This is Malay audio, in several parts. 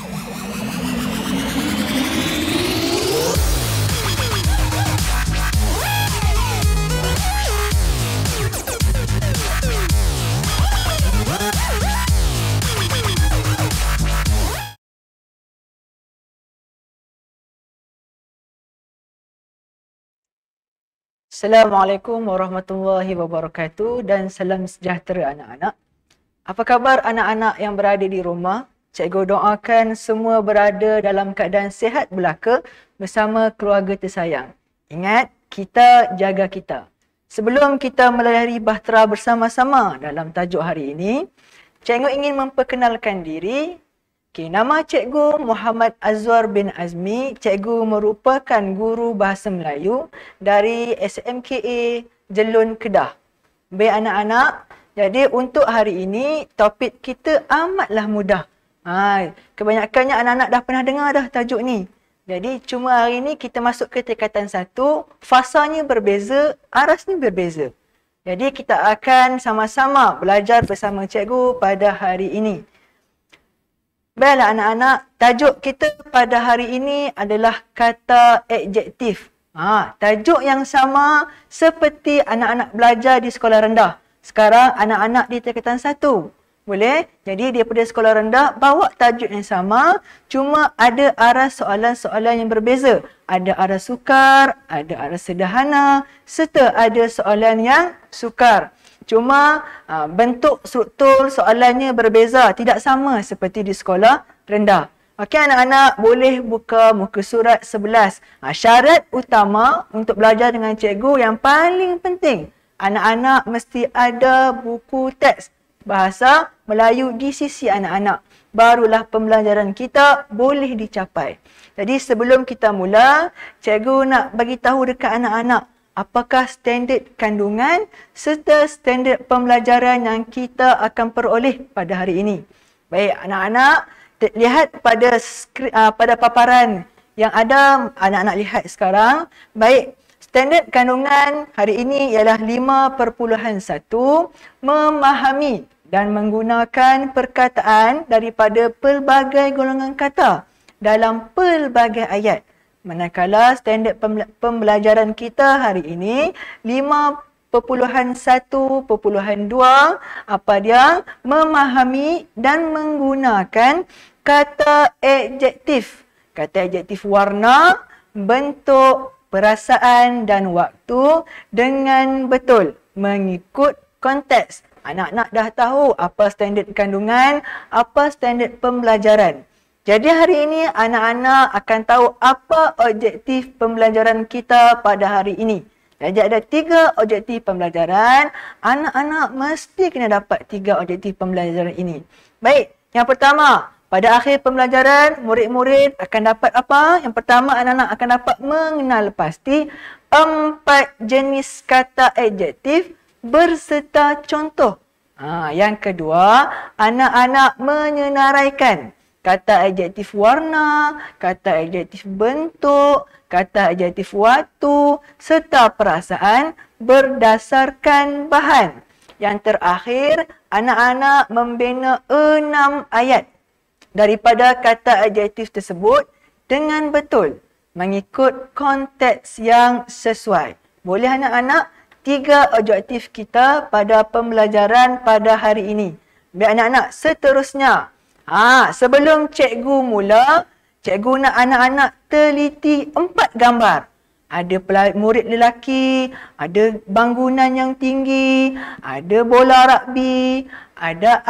Assalamualaikum warahmatullahi wabarakatuh dan salam sejahtera anak-anak. Apa khabar anak-anak yang berada di rumah? Cikgu doakan semua berada dalam keadaan sihat belaka bersama keluarga tersayang. Ingat, kita jaga kita. Sebelum kita melayari bahtera bersama-sama dalam tajuk hari ini, cikgu ingin memperkenalkan diri. Nama Cikgu Muhammad Azwar bin Azmi. Cikgu merupakan guru bahasa Melayu dari SMKA Jelun Kedah. Baik anak-anak, jadi untuk hari ini topik kita amatlah mudah. Kebanyakannya anak-anak dah pernah dengar dah tajuk ni. Jadi cuma hari ini kita masuk ke tingkatan 1, fasanya berbeza, arasnya berbeza. Jadi kita akan sama-sama belajar bersama cikgu pada hari ini. Baiklah anak-anak, tajuk kita pada hari ini adalah kata adjektif. Tajuk yang sama seperti anak-anak belajar di sekolah rendah. Sekarang anak-anak di tingkatan 1. Boleh? Jadi daripada sekolah rendah bawa tajuk yang sama, cuma ada arah soalan-soalan yang berbeza. Ada arah sukar, ada arah sederhana, serta ada soalan yang sukar. Cuma bentuk struktur soalannya berbeza, tidak sama seperti di sekolah rendah. Okey anak-anak, boleh buka muka surat 11. Syarat utama untuk belajar dengan cikgu yang paling penting, anak-anak mesti ada buku teks bahasa Melayu di sisi anak-anak. Barulah pembelajaran kita boleh dicapai. Jadi sebelum kita mula, cikgu nak bagi tahu dekat anak-anak apakah standard kandungan serta standard pembelajaran yang kita akan peroleh pada hari ini. Baik anak-anak, lihat pada paparan yang ada anak-anak lihat sekarang. Baik, standard kandungan hari ini ialah 5.1, memahami dan menggunakan perkataan daripada pelbagai golongan kata dalam pelbagai ayat. Manakala standard pembelajaran kita hari ini 5.1.2, apa dia? Memahami dan menggunakan kata adjektif. Kata adjektif warna, bentuk, perasaan dan waktu dengan betul mengikut konteks. Anak-anak dah tahu apa standard kandungan, apa standard pembelajaran. Jadi hari ini anak-anak akan tahu apa objektif pembelajaran kita pada hari ini. Jadi ada 3 objektif pembelajaran. Anak-anak mesti kena dapat 3 objektif pembelajaran ini. Baik, yang pertama, pada akhir pembelajaran, murid-murid akan dapat apa? Yang pertama, anak-anak akan dapat mengenal pasti 4 jenis kata adjektif berserta contoh. Yang kedua, anak-anak menyenaraikan kata adjektif warna, kata adjektif bentuk, kata adjektif waktu serta perasaan berdasarkan bahan. Yang terakhir, anak-anak membina 6 ayat daripada kata adjektif tersebut dengan betul mengikut konteks yang sesuai. Boleh anak-anak? 3 objektif kita pada pembelajaran pada hari ini. Baik anak-anak, seterusnya. Sebelum cikgu mula, cikgu nak anak-anak teliti 4 gambar. Ada murid lelaki, ada bangunan yang tinggi, ada bola rugby, ada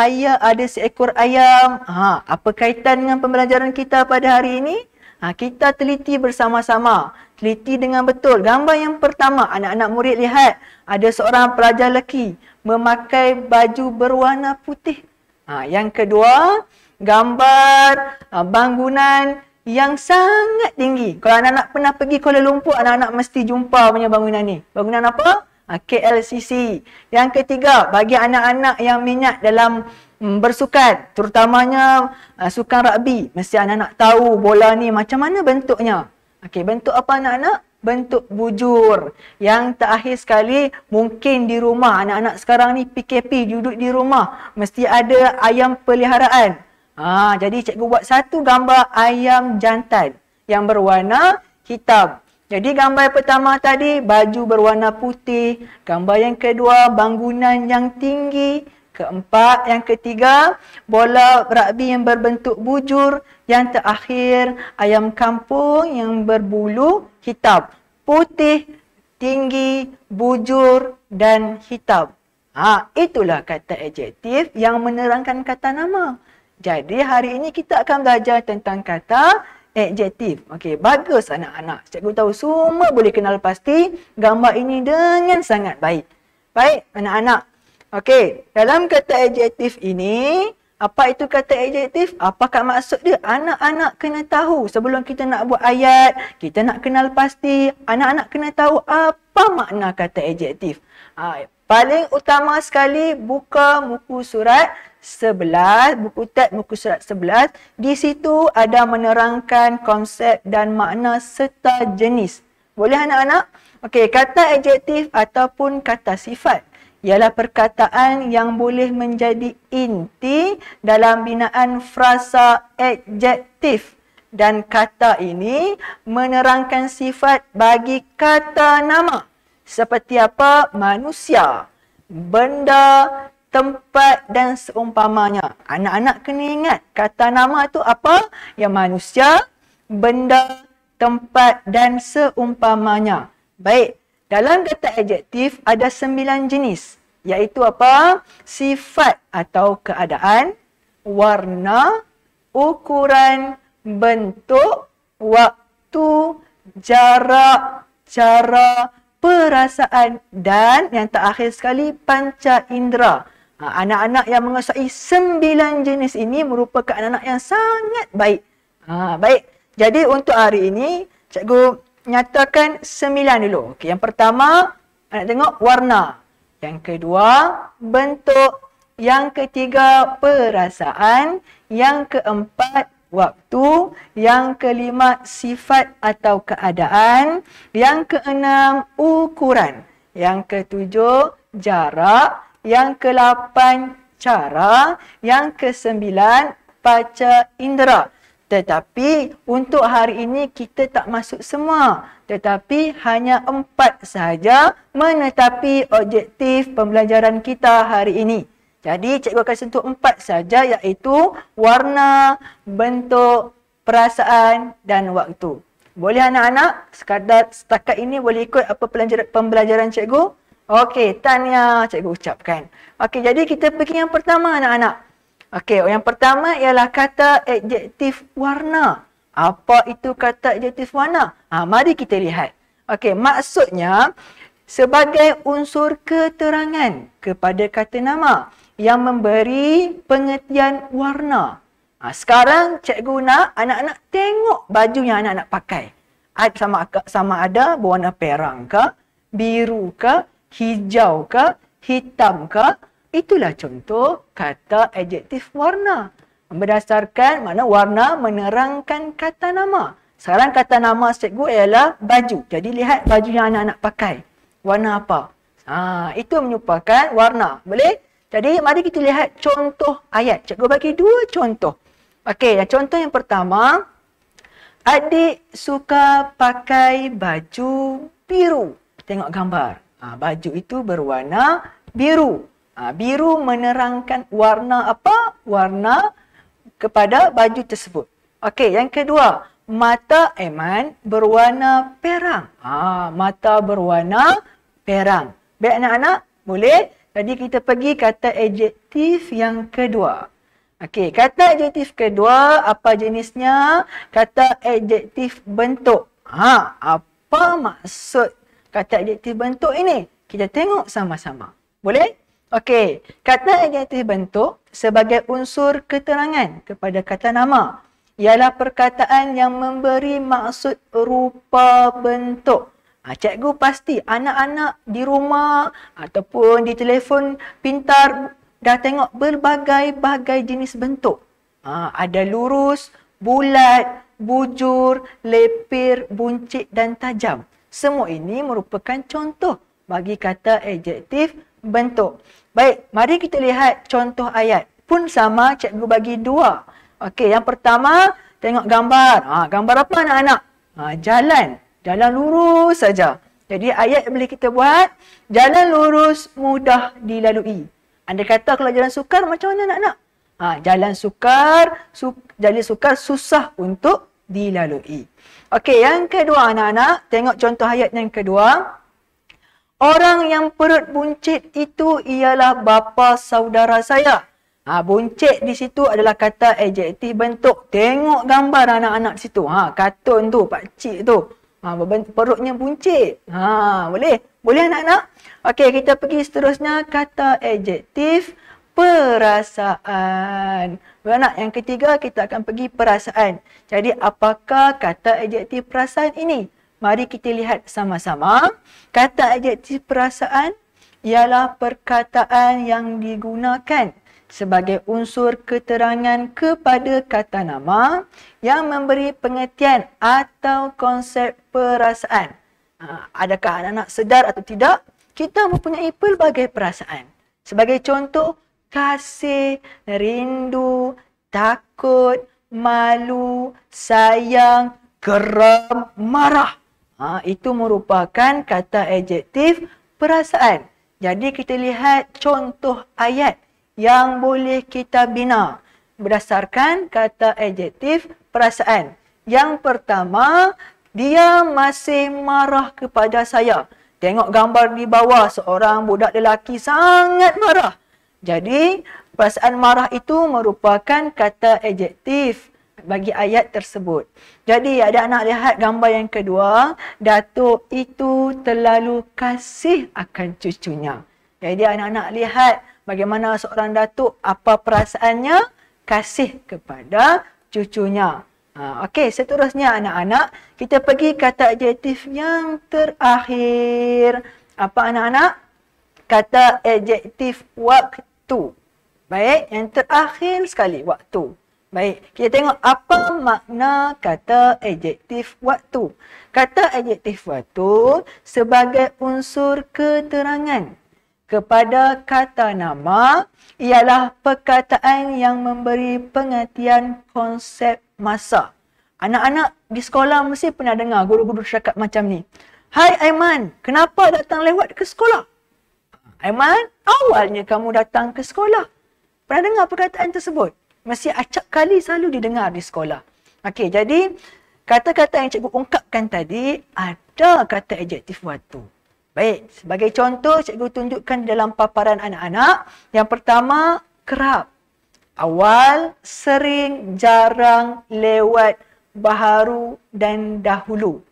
seekor ayam. Apa kaitan dengan pembelajaran kita pada hari ini? Kita teliti bersama-sama. Teliti dengan betul. Gambar yang pertama, anak-anak murid lihat. Ada seorang pelajar lelaki memakai baju berwarna putih. Yang kedua, gambar bangunan yang sangat tinggi. Kalau anak-anak pernah pergi Kuala Lumpur, anak-anak mesti jumpa punya bangunan ni. Bangunan apa? KLCC. Yang ketiga, bagi anak-anak yang minat dalam bersukan, terutamanya sukan rugby, mesti anak-anak tahu bola ni macam mana bentuknya. Bentuk apa anak-anak? Bentuk bujur. Yang terakhir sekali, mungkin di rumah, anak-anak sekarang ni PKP, duduk di rumah, mesti ada ayam peliharaan. Jadi cikgu buat satu gambar ayam jantan yang berwarna hitam. Jadi gambar yang pertama tadi baju berwarna putih. Gambar yang kedua bangunan yang tinggi. Keempat, yang ketiga bola rugby yang berbentuk bujur. Yang terakhir ayam kampung yang berbulu hitam. Putih, tinggi, bujur dan hitam. Itulah kata adjektif yang menerangkan kata nama. Jadi hari ini kita akan belajar tentang kata adjektif. Okey, bagus anak-anak. Cikgu tahu semua boleh kenal pasti gambar ini dengan sangat baik. Baik anak-anak. Okey, dalam kata adjektif ini, apa itu kata adjektif? Apakah maksud dia? Anak-anak kena tahu sebelum kita nak buat ayat, kita nak kenal pasti, anak-anak kena tahu apa makna kata adjektif. Paling utama sekali buka muka surat 11, buku teks muka surat 11. Di situ ada menerangkan konsep dan makna serta jenis. Boleh anak-anak? Okey, kata adjektif ataupun kata sifat ialah perkataan yang boleh menjadi inti dalam binaan frasa adjektif. Dan kata ini menerangkan sifat bagi kata nama. Seperti apa? Manusia, benda, tempat dan seumpamanya. Anak-anak kena ingat kata nama tu apa? Yang manusia, benda, tempat dan seumpamanya. Baik, dalam kata adjektif ada 9 jenis. Iaitu apa? Sifat atau keadaan, warna, ukuran, bentuk, waktu, jarak, cara, perasaan dan yang terakhir sekali panca indera. Anak-anak yang menguasai 9 jenis ini merupakan anak-anak yang sangat baik. Baik. Jadi untuk hari ini cikgu nyatakan 9 dulu. Okey, yang pertama anak tengok warna. Yang kedua bentuk. Yang ketiga perasaan. Yang keempat waktu. Yang kelima sifat atau keadaan. Yang keenam ukuran. Yang ketujuh jarak. Yang ke-8 cara. Yang ke-9 panca indera. Tetapi untuk hari ini kita tak masuk semua. Tetapi hanya 4 sahaja menetapi objektif pembelajaran kita hari ini. Jadi cikgu akan sentuh 4 saja iaitu warna, bentuk, perasaan dan waktu. Boleh anak-anak? Setakat ini boleh ikut apa pembelajaran cikgu? Okey, tahniah cikgu ucapkan. Okey, jadi kita pergi yang pertama anak-anak. Okey, yang pertama ialah kata adjektif warna. Apa itu kata adjektif warna? Mari kita lihat. Okey, maksudnya sebagai unsur keterangan kepada kata nama yang memberi pengertian warna. Sekarang cikgu nak anak-anak tengok baju yang anak-anak pakai. Sama ada berwarna perang ke, biru ke, hijau ke, hitam ke. Itulah contoh kata adjektif warna. Berdasarkan mana warna menerangkan kata nama. Sekarang kata nama cikgu ialah baju. Jadi lihat baju yang anak-anak pakai. Warna apa? Itu merupakan warna. Boleh? Jadi mari kita lihat contoh ayat. Cikgu bagi 2 contoh. Okey, contoh yang pertama. Adik suka pakai baju biru. Tengok gambar. Baju itu berwarna biru. Biru menerangkan warna apa? Warna kepada baju tersebut. Okey, yang kedua. Mata Aiman berwarna perang. Mata berwarna perang. Baik anak-anak? Boleh? Jadi kita pergi kata adjektif yang kedua. Okey, kata adjektif kedua, apa jenisnya? Kata adjektif bentuk. Apa maksud kata adjektif bentuk ini? Kita tengok sama-sama. Boleh? Okey, kata adjektif bentuk sebagai unsur keterangan kepada kata nama ialah perkataan yang memberi maksud rupa bentuk. Cikgu pasti anak-anak di rumah ataupun di telefon pintar dah tengok berbagai-bagai jenis bentuk. Ada lurus, bulat, bujur, lepir, buncit dan tajam. Semua ini merupakan contoh bagi kata adjektif bentuk. Baik, mari kita lihat contoh ayat. Pun sama, cikgu bagi 2. Okey, yang pertama tengok gambar. Gambar apa anak-anak? Jalan. Jalan lurus saja. Jadi ayat yang boleh kita buat, jalan lurus mudah dilalui. Andai kata kalau jalan sukar macam mana anak-anak? Jalan sukar susah untuk dilalui. Okey, yang kedua anak-anak, tengok contoh ayat yang kedua. Orang yang perut buncit itu ialah bapa saudara saya. Buncit di situ adalah kata adjektif bentuk. Tengok gambar anak-anak di situ. Kartun tu, pakcik tu. Perutnya buncit. Boleh? Boleh anak-anak? Okey, kita pergi seterusnya kata adjektif perasaan. Anak, yang ketiga kita akan pergi perasaan. Jadi apakah kata adjektif perasaan ini? Mari kita lihat sama-sama. Kata adjektif perasaan ialah perkataan yang digunakan sebagai unsur keterangan kepada kata nama yang memberi pengertian atau konsep perasaan. Adakah anak-anak sedar atau tidak? Kita mempunyai pelbagai perasaan. Sebagai contoh, kasih, rindu, takut, malu, sayang, geram, marah. Itu merupakan kata adjektif perasaan. Jadi kita lihat contoh ayat yang boleh kita bina berdasarkan kata adjektif perasaan. Yang pertama, dia masih marah kepada saya. Tengok gambar di bawah, seorang budak lelaki sangat marah. Jadi, perasaan marah itu merupakan kata adjektif bagi ayat tersebut. Jadi, ada anak lihat gambar yang kedua, datuk itu terlalu kasih akan cucunya. Jadi, anak-anak lihat bagaimana seorang datuk, apa perasaannya? Kasih kepada cucunya. Okey, seterusnya anak-anak, kita pergi kata adjektif yang terakhir. Apa anak-anak? Kata adjektif waktu. Baik, yang terakhir sekali, waktu. Baik, kita tengok apa makna kata adjektif waktu. Kata adjektif waktu sebagai unsur keterangan kepada kata nama ialah perkataan yang memberi pengertian konsep masa. Anak-anak di sekolah mesti pernah dengar guru-guru cakap macam ni. Hai Aiman, kenapa datang lewat ke sekolah? Aiman, awalnya kamu datang ke sekolah. Pernah dengar perkataan tersebut? Mesti acap kali selalu didengar di sekolah. Okey, jadi kata-kata yang cikgu ungkapkan tadi ada kata adjektif waktu. Baik, sebagai contoh cikgu tunjukkan dalam paparan anak-anak. Yang pertama, kerap. Awal, sering, jarang, lewat, baharu dan dahulu.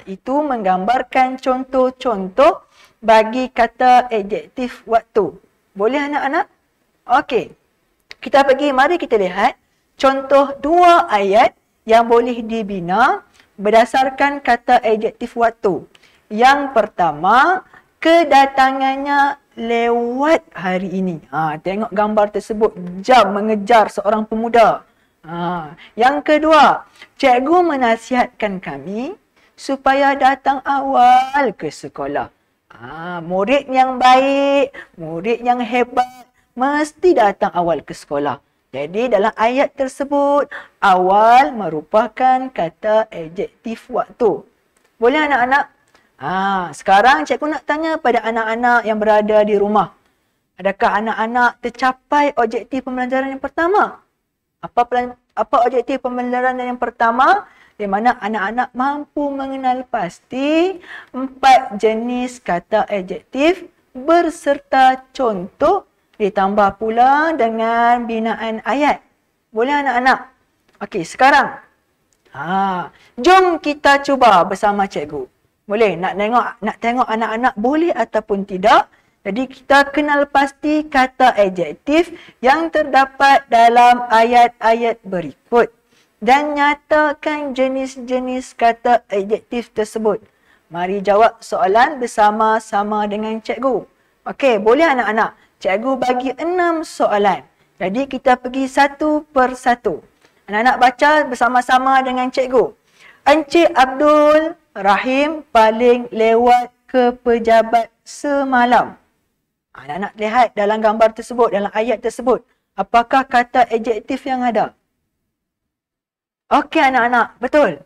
Itu menggambarkan contoh-contoh bagi kata adjektif waktu. Boleh anak-anak? Okey. Kita pergi, mari kita lihat contoh dua ayat yang boleh dibina berdasarkan kata adjektif waktu. Yang pertama, kedatangannya lewat hari ini. Tengok gambar tersebut, jam mengejar seorang pemuda. Yang kedua, cikgu menasihatkan kami supaya datang awal ke sekolah. Murid yang baik, murid yang hebat, mesti datang awal ke sekolah. Jadi dalam ayat tersebut, awal merupakan kata adjektif waktu. Boleh anak-anak? Sekarang cikgu nak tanya pada anak-anak yang berada di rumah. Adakah anak-anak tercapai objektif pembelajaran yang pertama? Apa objektif pembelajaran yang pertama? Di mana anak-anak mampu mengenal pasti 4 jenis kata adjektif berserta contoh ditambah pula dengan binaan ayat. Boleh anak-anak? Okey, sekarang. Jom kita cuba bersama cikgu. Boleh? Nak tengok anak-anak boleh ataupun tidak. Jadi kita kenal pasti kata adjektif yang terdapat dalam ayat-ayat berikut. Dan nyatakan jenis-jenis kata adjektif tersebut. Mari jawab soalan bersama-sama dengan cikgu. Okey, boleh anak-anak? Cikgu bagi 6 soalan. Jadi kita pergi satu persatu. Anak-anak baca bersama-sama dengan cikgu. Encik Abdul Rahim paling lewat ke pejabat semalam. Anak-anak lihat dalam gambar tersebut, dalam ayat tersebut. Apakah kata adjektif yang ada? Okey anak-anak, betul.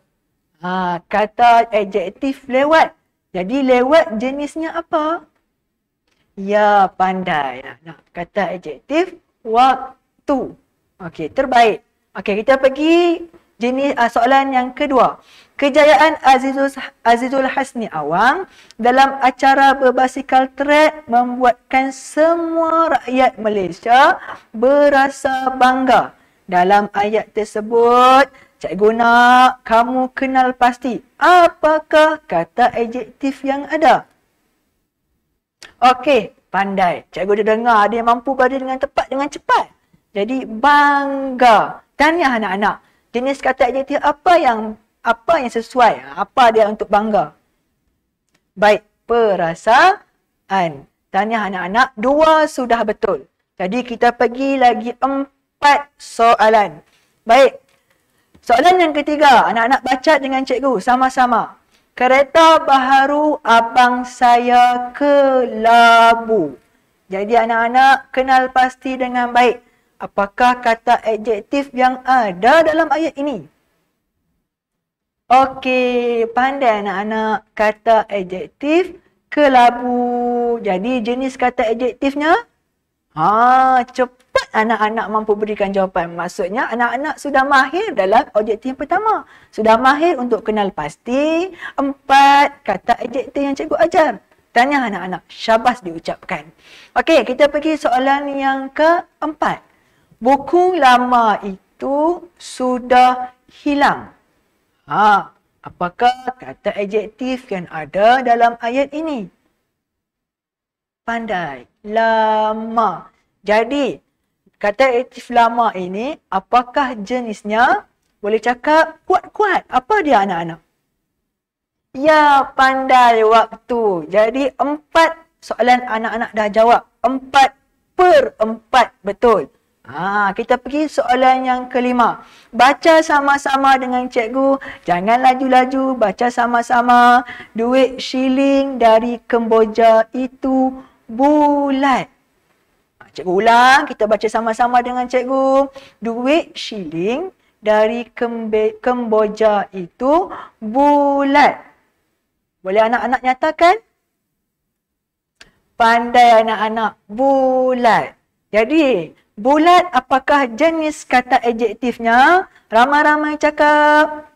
Kata adjektif lewat. Jadi lewat jenisnya apa? Ya, pandai. Nah, kata adjektif waktu. Okey, terbaik. Okey, kita pergi jenis soalan yang kedua. Kejayaan Azizul Hasni Awang dalam acara berbasikal trek membuatkan semua rakyat Malaysia berasa bangga. Dalam ayat tersebut, cikgu nak kamu kenal pasti apakah kata adjektif yang ada. Okey, pandai. Cikgu dah dengar ada yang mampu berada dengan tepat dengan cepat. Jadi bangga. Tanya anak-anak, jenis kata adjektif apa yang sesuai? Apa dia untuk bangga? Baik, perasaan. Tanya anak-anak, 2 sudah betul. Jadi kita pergi lagi 4 soalan. Baik. Soalan yang ketiga, anak-anak baca dengan cikgu sama-sama. Kereta baharu abang saya ke Labu. Jadi anak-anak kenal pasti dengan baik. Apakah kata adjektif yang ada dalam ayat ini? Okey, pandai anak-anak. Kata adjektif ke Labu. Jadi jenis kata adjektifnya? Cepat anak-anak mampu berikan jawapan. Maksudnya anak-anak sudah mahir dalam objektif yang pertama. Sudah mahir untuk kenal pasti 4 kata adjektif yang cikgu ajar. Tanya anak-anak, syabas diucapkan. Okey, kita pergi soalan yang keempat. Buku lama itu sudah hilang. Apakah kata adjektif yang ada dalam ayat ini? Pandai. Lama. Jadi, kata adjektif lama ini, apakah jenisnya? Boleh cakap kuat-kuat. Apa dia anak-anak? Ya, pandai waktu. Jadi, 4 soalan anak-anak dah jawab. 4/4 betul. Kita pergi soalan yang kelima. Baca sama-sama dengan cikgu. Jangan laju-laju. Baca sama-sama. Duit shilling dari Kemboja itu bulat. Cikgu ulang. Kita baca sama-sama dengan cikgu. Duit shilling dari Kemboja itu bulat. Boleh anak-anak nyatakan? Pandai anak-anak. Bulat. Jadi, bulat apakah jenis kata adjektifnya? Ramai-ramai cakap.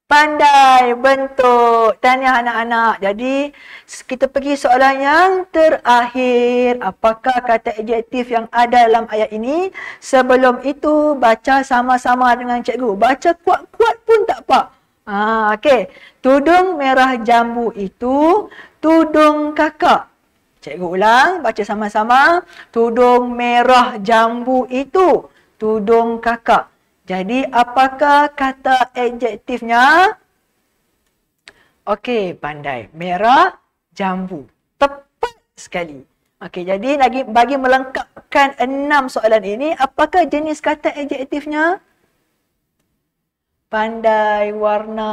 Pandai, bentuk. Tanya anak-anak. Jadi, kita pergi soalan yang terakhir. Apakah kata adjektif yang ada dalam ayat ini? Sebelum itu, baca sama-sama dengan cikgu. Baca kuat-kuat pun tak apa. Okey. Tudung merah jambu itu tudung kakak. Cikgu ulang, baca sama-sama. Tudung merah jambu itu tudung kakak. Jadi, apakah kata adjektifnya? Okey, pandai. Merah jambu. Tepat sekali. Okey, jadi bagi melengkapkan 6 soalan ini, apakah jenis kata adjektifnya? Pandai, warna.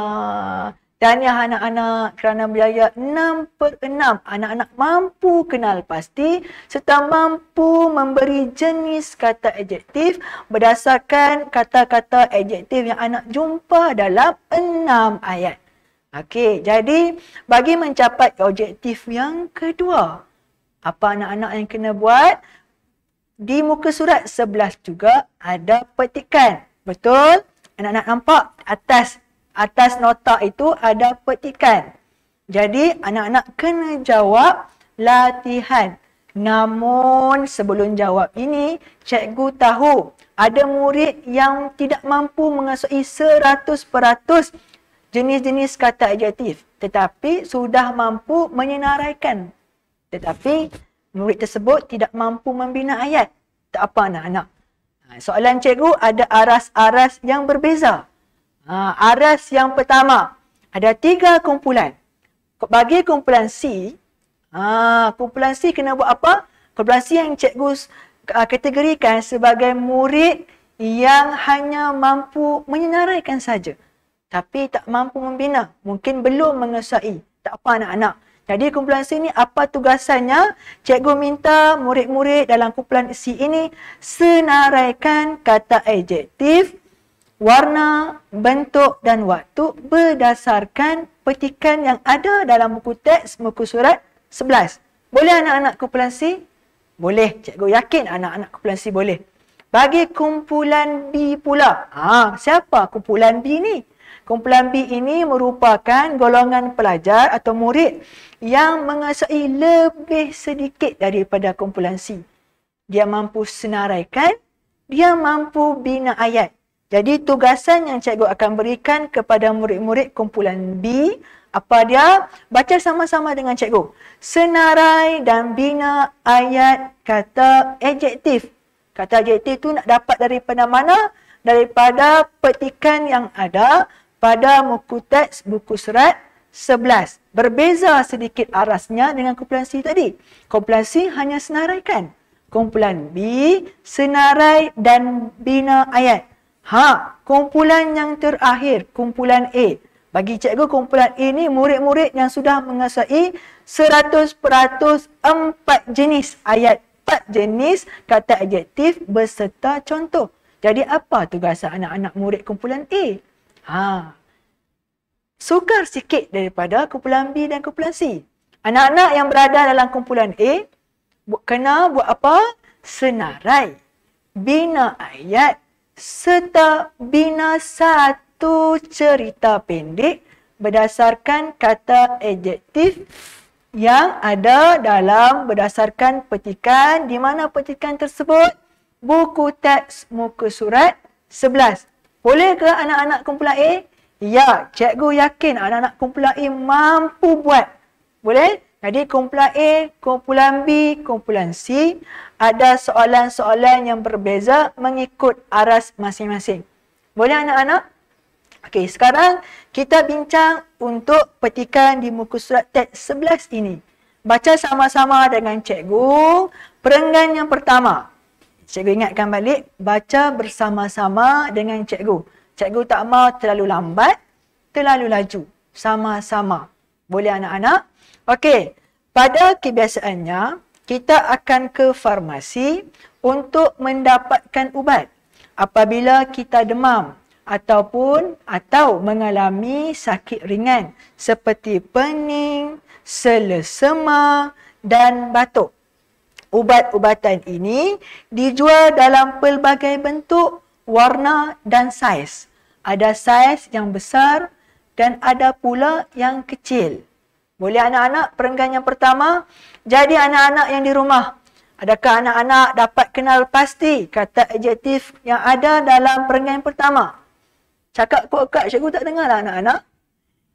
Tanya anak-anak kerana biaya 6/6. Anak-anak mampu kenal pasti serta mampu memberi jenis kata adjektif berdasarkan kata-kata adjektif yang anak jumpa dalam 6 ayat. Okey, jadi bagi mencapai objektif yang kedua, apa anak-anak yang kena buat? Di muka surat 11 juga ada petikan. Betul? Anak-anak nampak atas nota itu ada petikan. Jadi anak-anak kena jawab latihan. Namun sebelum jawab ini, cikgu tahu ada murid yang tidak mampu menguasai 100% jenis-jenis kata adjektif. Tetapi sudah mampu menyenaraikan. Tetapi murid tersebut tidak mampu membina ayat. Tak apa anak-anak. Soalan cikgu ada aras-aras yang berbeza. Aras yang pertama, ada 3 kumpulan. Bagi kumpulan C, kumpulan C kena buat apa? Kumpulan C yang cikgu kategorikan sebagai murid yang hanya mampu menyenaraikan saja. Tapi tak mampu membina. Mungkin belum menguasai. Tak apa anak-anak. Jadi kumpulan C ni apa tugasannya? Cikgu minta murid-murid dalam kumpulan C ini senaraikan kata adjektif warna, bentuk dan waktu berdasarkan petikan yang ada dalam buku teks muka surat 11. Boleh anak-anak kumpulan C? Boleh. Cikgu yakin anak-anak kumpulan C boleh. Bagi kumpulan B pula. Siapa kumpulan B ni? Kumpulan B ini merupakan golongan pelajar atau murid yang menguasai lebih sedikit daripada kumpulan C. Dia mampu senaraikan, dia mampu bina ayat. Jadi tugasan yang cikgu akan berikan kepada murid-murid kumpulan B, apa dia? Baca sama-sama dengan cikgu. Senarai dan bina ayat kata adjektif. Kata adjektif tu nak dapat daripada mana? Daripada petikan yang ada pada muka teks buku surat 11. Berbeza sedikit arasnya dengan kumpulan C tadi. Kumpulan C hanya senaraikan. Kumpulan B senarai dan bina ayat. Kumpulan yang terakhir, kumpulan A. Bagi cikgu, kumpulan A ni murid-murid yang sudah menguasai 100% 4 jenis ayat, 4 jenis kata adjektif beserta contoh. Jadi apa tugasan anak-anak murid kumpulan A? Sukar sikit daripada kumpulan B dan kumpulan C. Anak-anak yang berada dalam kumpulan A kena buat apa? Senarai, bina ayat serta bina satu cerita pendek berdasarkan kata adjektif yang ada dalam berdasarkan petikan. Di mana petikan tersebut? Buku teks muka surat 11. Boleh ke anak-anak kumpulan A? Ya, cikgu yakin anak-anak kumpulan A mampu buat. Boleh? Jadi kumpulan A, kumpulan B, kumpulan C ada soalan-soalan yang berbeza mengikut aras masing-masing. Boleh anak-anak? Okey, sekarang kita bincang untuk petikan di muka surat teks 11 ini. Baca sama-sama dengan cikgu perenggan yang pertama. Cikgu ingatkan balik, baca bersama-sama dengan cikgu. Cikgu tak mau terlalu lambat, terlalu laju. Sama-sama. Boleh anak-anak? Okey, pada kebiasaannya, kita akan ke farmasi untuk mendapatkan ubat apabila kita demam atau mengalami sakit ringan seperti pening, selesema dan batuk. Ubat-ubatan ini dijual dalam pelbagai bentuk, warna dan saiz. Ada saiz yang besar dan ada pula yang kecil. Boleh anak-anak perenggan yang pertama? Jadi anak-anak yang di rumah, adakah anak-anak dapat kenal pasti kata adjektif yang ada dalam perenggan yang pertama? Cakap kuat-kuat, cikgu tak dengar lah anak-anak.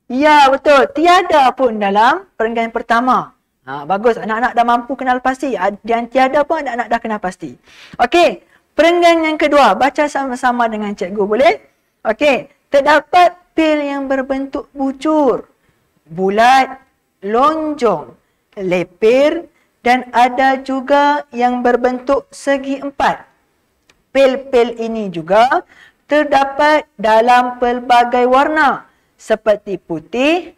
Ya, betul. Tiada pun dalam perenggan yang pertama. Bagus, anak-anak dah mampu kenal pasti. Yang tiada pun anak-anak dah kenal pasti. Okey, perenggan yang kedua. Baca sama-sama dengan cikgu, boleh? Okey, terdapat pil yang berbentuk bucur, bulat, lonjong, lepir dan ada juga yang berbentuk segi empat. Pil-pil ini juga terdapat dalam pelbagai warna seperti putih,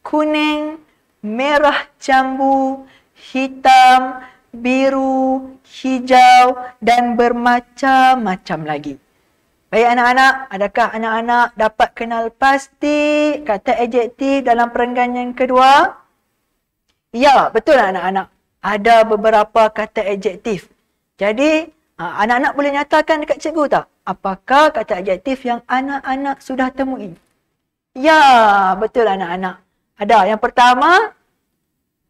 kuning, merah jambu, hitam, biru, hijau dan bermacam-macam lagi. Baik anak-anak, adakah anak-anak dapat kenal pasti kata adjektif dalam perenggan yang kedua? Ya, betul anak-anak. Ada beberapa kata adjektif. Jadi, anak-anak boleh nyatakan dekat cikgu tak? Apakah kata adjektif yang anak-anak sudah temui? Ya, betul anak-anak. Ada. Yang pertama,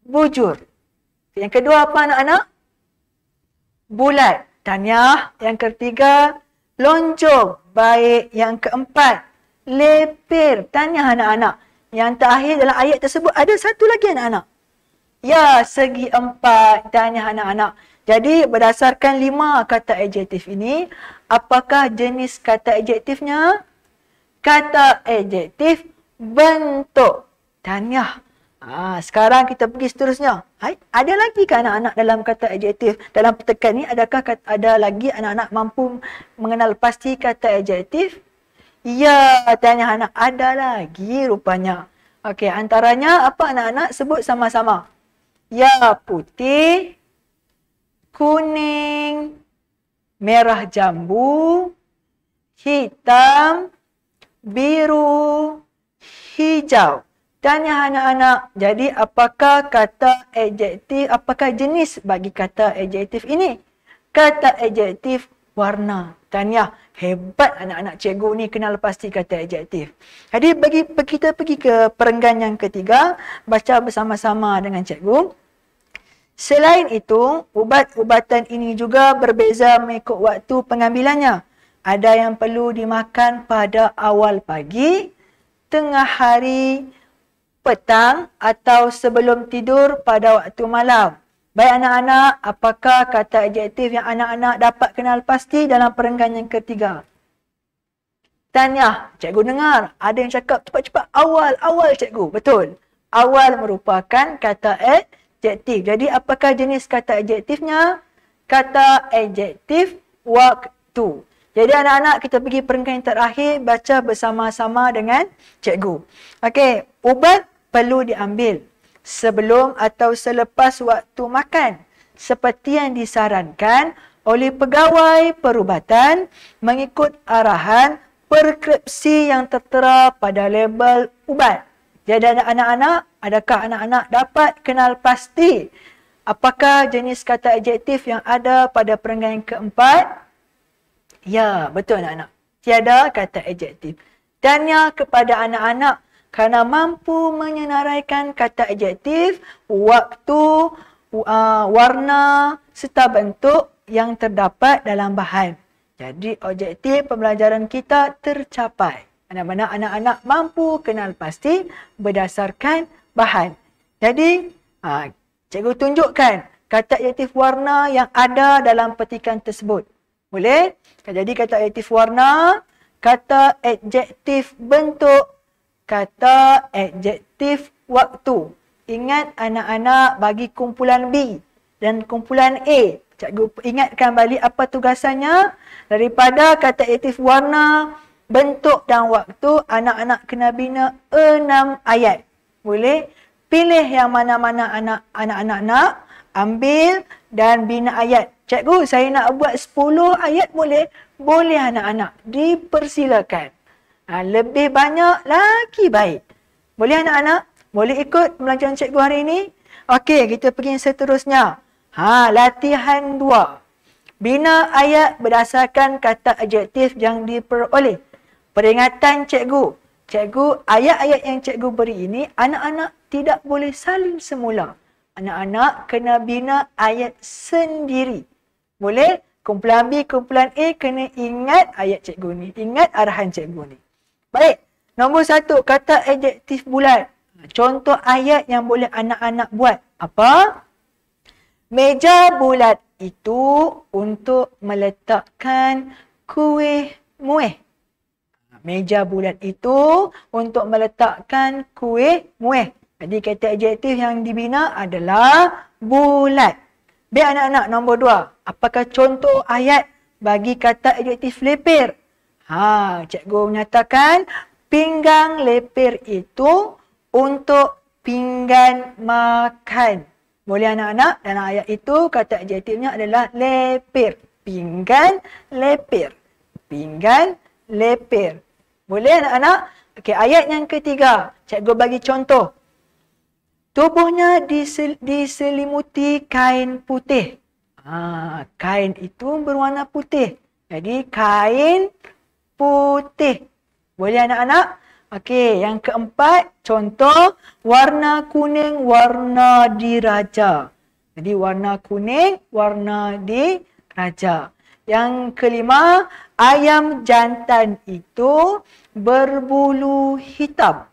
bujur. Yang kedua apa anak-anak? Bulat. Tahniah. Yang ketiga, lonjong. Baik. Yang keempat, lepir. Tahniah anak-anak. Yang terakhir dalam ayat tersebut ada satu lagi anak-anak. Ya, segi empat. Tahniah anak-anak. Jadi berdasarkan 5 kata adjektif ini, apakah jenis kata adjektifnya? Kata adjektif bentuk. Tahniah. Sekarang kita pergi seterusnya. Ada lagi ke anak-anak dalam kata adjektif? Dalam petikan ni adakah ada lagi anak-anak mampu mengenal pasti kata adjektif? Ya, tahniah anak. Ada lagi rupanya. Okey, antaranya apa anak-anak? Sebut sama-sama. Ya, putih, kuning, merah jambu, hitam, biru, hijau. Tanya anak-anak, jadi apakah kata adjektif, apakah jenis bagi kata adjektif ini? Kata adjektif warna. Tanya, hebat anak-anak cikgu ni kenal pasti kata adjektif. Jadi kita pergi ke perenggan yang ketiga, baca bersama-sama dengan cikgu. Selain itu, ubat-ubatan ini juga berbeza mengikut waktu pengambilannya. Ada yang perlu dimakan pada awal pagi, tengah hari, petang atau sebelum tidur pada waktu malam. Baik anak-anak, apakah kata adjektif yang anak-anak dapat kenal pasti dalam perenggan yang ketiga? Tanya, cikgu dengar. Ada yang cakap cepat-cepat awal cikgu. Betul. Awal merupakan kata adjektif. Jadi apakah jenis kata adjektifnya? Kata adjektif waktu. Jadi anak-anak kita pergi perenggan yang terakhir, baca bersama-sama dengan cikgu. Okey, ubat perlu diambil sebelum atau selepas waktu makan seperti yang disarankan oleh pegawai perubatan mengikut arahan preskripsi yang tertera pada label ubat. Jadi anak-anak, adakah anak-anak dapat kenal pasti apakah jenis kata adjektif yang ada pada perenggan yang keempat? Ya, betul anak-anak. Tiada kata adjektif. Tanya kepada anak-anak kerana mampu menyenaraikan kata adjektif, waktu, warna serta bentuk yang terdapat dalam bahan. Jadi objektif pembelajaran kita tercapai. Mana-mana anak-anak mampu kenal pasti berdasarkan bahan. Jadi, cikgu tunjukkan kata adjektif warna yang ada dalam petikan tersebut. Boleh? Jadi kata adjektif warna, kata adjektif bentuk, kata adjektif waktu. Ingat anak-anak bagi kumpulan B dan kumpulan A. Cikgu ingatkan balik apa tugasannya. Daripada kata adjektif warna, bentuk dan waktu, anak-anak kena bina 6 ayat. Boleh? Pilih yang mana-mana anak-anak nak, ambil dan bina ayat. Cikgu, saya nak buat 10 ayat boleh? Boleh anak-anak. Dipersilakan. Lebih banyak lagi baik. Boleh anak-anak? Boleh ikut pembelajaran cikgu hari ini? Okey, kita pergi yang seterusnya. Latihan 2. Bina ayat berdasarkan kata adjektif yang diperoleh. Peringatan cikgu. Cikgu, ayat-ayat yang cikgu beri ini, anak-anak tidak boleh salin semula. Anak-anak kena bina ayat sendiri. Boleh? Kumpulan B, kumpulan A kena ingat ayat cikgu ni. Ingat arahan cikgu ni. Baik. Nombor 1, kata adjektif bulat. Contoh ayat yang boleh anak-anak buat. Apa? Meja bulat itu untuk meletakkan kuih muih. Meja bulat itu untuk meletakkan kuih muih. Jadi kata adjektif yang dibina adalah bulat. Baik anak-anak, nombor 2. Apakah contoh ayat bagi kata adjektif lepir? Cikgu menyatakan pinggang lepir itu untuk pinggan makan. Boleh anak-anak? Dalam ayat itu kata adjektifnya adalah lepir. Pinggan lepir. Pinggan lepir. Boleh anak-anak? Okey, ayat yang ketiga. Cikgu bagi contoh. Tubuhnya diselimuti kain putih. Kain itu berwarna putih. Jadi kain putih. Boleh anak-anak? Okey, yang keempat, contoh warna kuning, warna diraja. Jadi warna kuning, warna diraja. Yang kelima, ayam jantan itu berbulu hitam.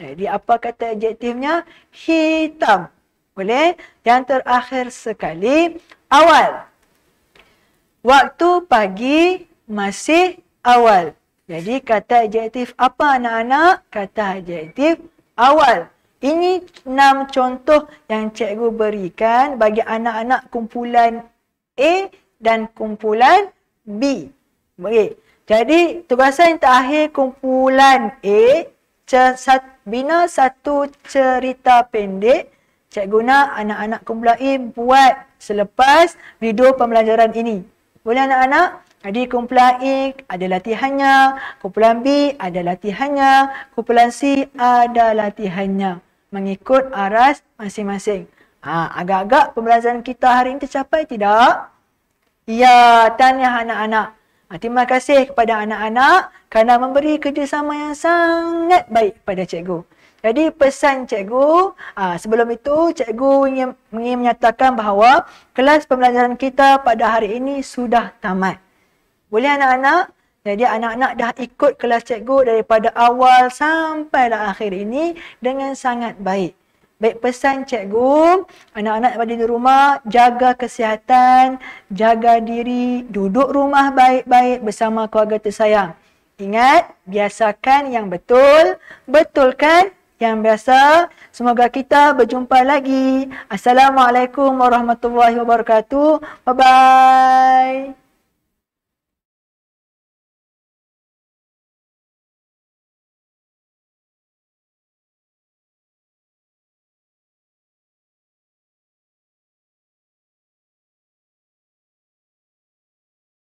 Jadi apa kata adjektifnya? Hitam. Boleh? Yang terakhir sekali, awal. Waktu pagi masih awal. Jadi kata adjektif apa anak-anak? Kata adjektif awal. Ini 6 contoh yang cikgu berikan bagi anak-anak kumpulan A dan kumpulan B. Baik. Jadi tugasan yang terakhir kumpulan A, bina satu cerita pendek. Cikgu nak anak-anak kumpulan A buat selepas video pembelajaran ini. Boleh anak-anak? Jadi kumpulan A ada latihannya, kumpulan B ada latihannya, kumpulan C ada latihannya. Mengikut aras masing-masing. Agak-agak pembelajaran kita hari ini tercapai tidak? Ya, tahniah anak-anak. Terima kasih kepada anak-anak kerana memberi kerjasama yang sangat baik pada cikgu. Jadi pesan cikgu, sebelum itu cikgu ingin menyatakan bahawa kelas pembelajaran kita pada hari ini sudah tamat. Boleh anak-anak? Jadi anak-anak dah ikut kelas cikgu daripada awal sampailah akhir ini dengan sangat baik. Baik pesan cikgu, anak-anak yang ada di rumah, jaga kesihatan, jaga diri, duduk rumah baik-baik bersama keluarga tersayang. Ingat, biasakan yang betul, betulkan yang biasa. Semoga kita berjumpa lagi. Assalamualaikum warahmatullahi wabarakatuh. Bye-bye.